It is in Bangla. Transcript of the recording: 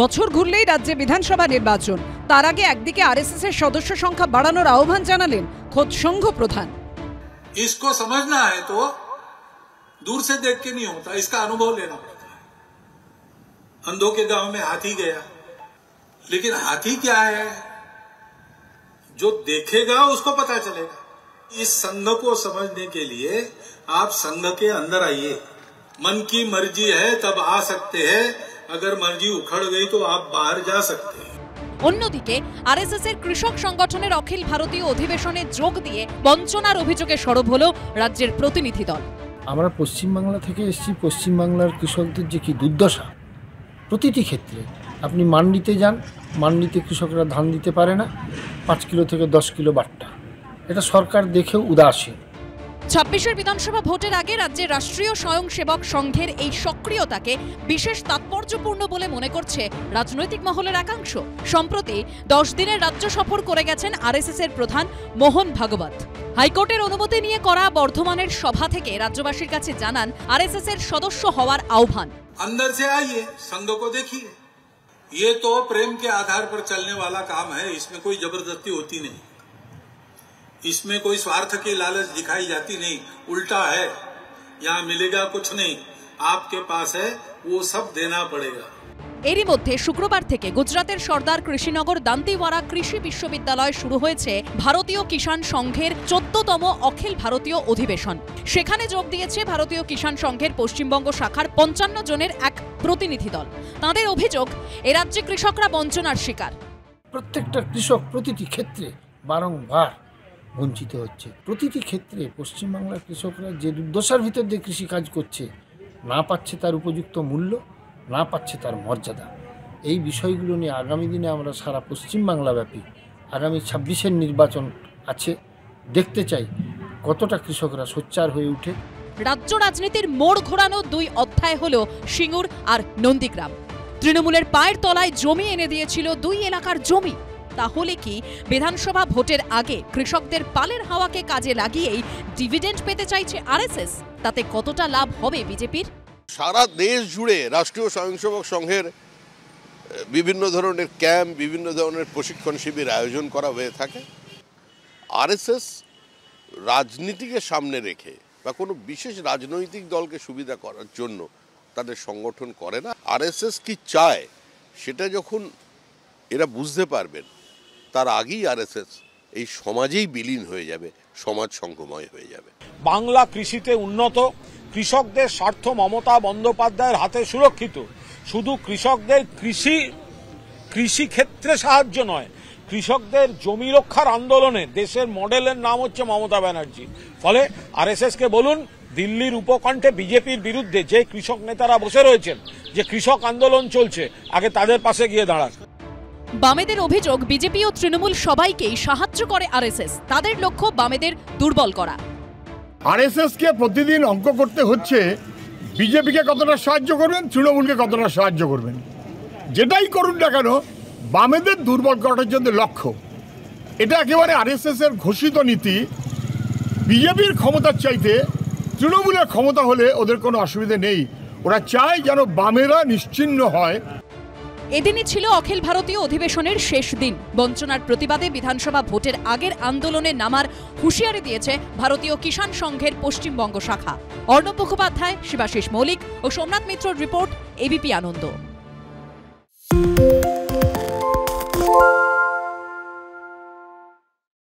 বছর ঘুরলেই রাজ্যে বিধানসভা নির্বাচন, তার আগে একদিকে আরএসএস এর সদস্য সংখ্যা বাড়ানোর আহ্বান জানালেন খোদ সংঘ প্রধান। इसको समझना है तो दूर से देख के नहीं होता, इसका अनुभव लेना पड़ता है। अंधों के गांव में हाथी गया, लेकिन हाथी क्या है जो देखेगा उसको पता चलेगा। इस संघ को समझने के लिए आप संघ के अंदर आइए। मन की मर्जी है तब आ सकते हैं, अगर मर्जी उखड़ गई तो आप बाहर जा सकते हैं। অন্যদিকে আরএসএস এর কৃষক সংগঠনের অখিল ভারতীয় অধিবেশনে যোগ দিয়ে বঞ্চনার অভিযোগে সরব হলো রাজ্যের প্রতিনিধি দল। আমরা পশ্চিমবাংলা থেকে এসেছি, পশ্চিমবাংলার কৃষকদের যে কি দুর্দশা, প্রতিটি ক্ষেত্রে আপনি মান্ডিতে যান, মান্ডিতে কৃষকরা ধান দিতে পারে না, 5 কিলো থেকে 10 কিলো বাট্টা, এটা সরকার দেখেও উদাসীন। 26 বিধানসভা ভোটের আগে রাজ্যের রাষ্ট্রীয় স্বয়ংসেবক সংঘের এই সক্রিয়তাকে বিশেষ তাৎপর্যপূর্ণ বলে মনে করছে রাজনৈতিক মহলের একাংশ। সম্প্রতি 10 দিনের রাজ্য সফর করে গেছেন আরএসএস এর প্রধান মোহন ভাগবত। হাইকোর্টের অনুমতি নিয়ে করা বর্ধমানের সভা থেকে রাজ্যবাসীর কাছে জানান আরএসএস এর সদস্য হওয়ার আহ্বান। अंदर से आइए, संघ को देखिए, ये तो प्रेम के आधार पर चलने वाला काम है, इसमें कोई जबरदस्ती होती नहीं, इसमें कोई स्वार्थ की लालच दिखाई जाती नहीं, उल्टा है, यहाँ मिलेगा कुछ नहीं, आपके पास है वो सब देना पड़ेगा। এরই মধ্যে শুক্রবার থেকে গুজরাটের সর্দার কৃষিনগর দান্তিওয়ারা কৃষি বিশ্ববিদ্যালয়ে শুরু হয়েছে ভারতীয় কিষাণ সংঘের 14তম অখিল ভারতীয় অধিবেশন। সেখানে যোগ দিয়েছে ভারতীয় কিষাণ সংঘের পশ্চিমবঙ্গ শাখার 55 জনের এক প্রতিনিধি দল। তাদের অভিযোগ, এ রাজ্যে কৃষকরা বঞ্চনার শিকার। প্রত্যেকটা কৃষক প্রতিটি ক্ষেত্রে বারংবার বঞ্চিত হচ্ছে। প্রতিটি ক্ষেত্রে পশ্চিমবাংলার কৃষকরা যে দুর্দশার ভিতর দিয়ে কৃষিকাজ করছে, না পাচ্ছে তার উপযুক্ত মূল্য, না পাচ্ছে তার মর্যাদা। এই বিষয়গুলো নিয়ে আগামী দিনে আমরা সারা পশ্চিমবাংলাব্যাপী আগামী 26-এর নির্বাচন আছে, দেখতে চাই কতটা কৃষকরা সোচ্চার হয়ে উঠে। রাজ্য রাজনীতির মোড় ঘোরানো 2 অধ্যায় হলো সিঙ্গুর আর নন্দীগ্রাম। তৃণমূলের পায়ের তলায় জমি এনে দিয়েছিল 2 এলাকার জমি। তাহলে কি বিধানসভা ভোটের আগে কৃষকদের পালের হাওয়াকে কাজে লাগিয়েই ডিভিডেন্ড পেতে চাইছে আরএসএস? তাতে কতটা লাভ হবে বিজেপির? সারা দেশ জুড়ে রাষ্ট্রীয় স্বয়ংসেবক সংঘের বিভিন্ন ধরনের ক্যাম্প, বিভিন্ন ধরনের প্রশিক্ষণ শিবির আয়োজন করা হয়ে থাকে। আরএসএস রাজনীতিকে সামনে রেখে বা কোনো বিশেষ রাজনৈতিক দলকে সুবিধা করার জন্য তাদের সংগঠন করে না। আরএসএস কি চায় সেটা যখন এরা বুঝতে পারবেন, তার আগেই আরএসএস এই সমাজেই বিলীন হয়ে যাবে, সমাজ সংঘময় হয়ে যাবে। বাংলা কৃষিতে উন্নত, কৃষকদের স্বার্থ মমতা বন্দ্যোপাধ্যায়ের হাতে সুরক্ষিত। শুধু কৃষকদের কৃষি ক্ষেত্রে সাহায্য নয়, কৃষকদের জমি রক্ষার আন্দোলনে দেশের মডেলের নাম হচ্ছে মমতা ব্যানার্জি। ফলে আরএসএসকে বলুন, দিল্লির উপকণ্ঠে বিজেপির বিরুদ্ধে যে কৃষক নেতারা বসে রয়েছেন, যে কৃষক আন্দোলন চলছে, আগে তাদের পাশে গিয়ে দাঁড়ান। বামেদের অভিযোগ, বিজেপি ও তৃণমূল সবাইকেই সাহায্য করে আরএসএস। তাদের লক্ষ্য বামেদের দুর্বল করা। আরএসএসকে প্রতিদিন অঙ্ক করতে হচ্ছে বিজেপিকে কতটা সাহায্য করবেন, তৃণমূলকে কতটা সাহায্য করবেন। যেটাই করুন না কেন, বামেদের দুর্বল করার জন্য লক্ষ্য। এটা একেবারে আরএসএসের ঘোষিত নীতি। বিজেপির ক্ষমতার চাইতে তৃণমূলের ক্ষমতা হলে ওদের কোনো অসুবিধা নেই। ওরা চায় যেন বামেরা নিশ্চিহ্ন হয়। এদিনই ছিল অখিল ভারতীয় অধিবেশনের শেষ দিন। বঞ্চনার প্রতিবাদে বিধানসভা ভোটের আগের আন্দোলনে নামার হুঁশিয়ারি দিয়েছে ভারতীয় কিষাণ সংঘের পশ্চিমবঙ্গ শাখা। অর্ণব মুখোপাধ্যায়, শিবাশিস মৌলিক ও সোমনাথ মিত্রর রিপোর্ট, এবিপি আনন্দ।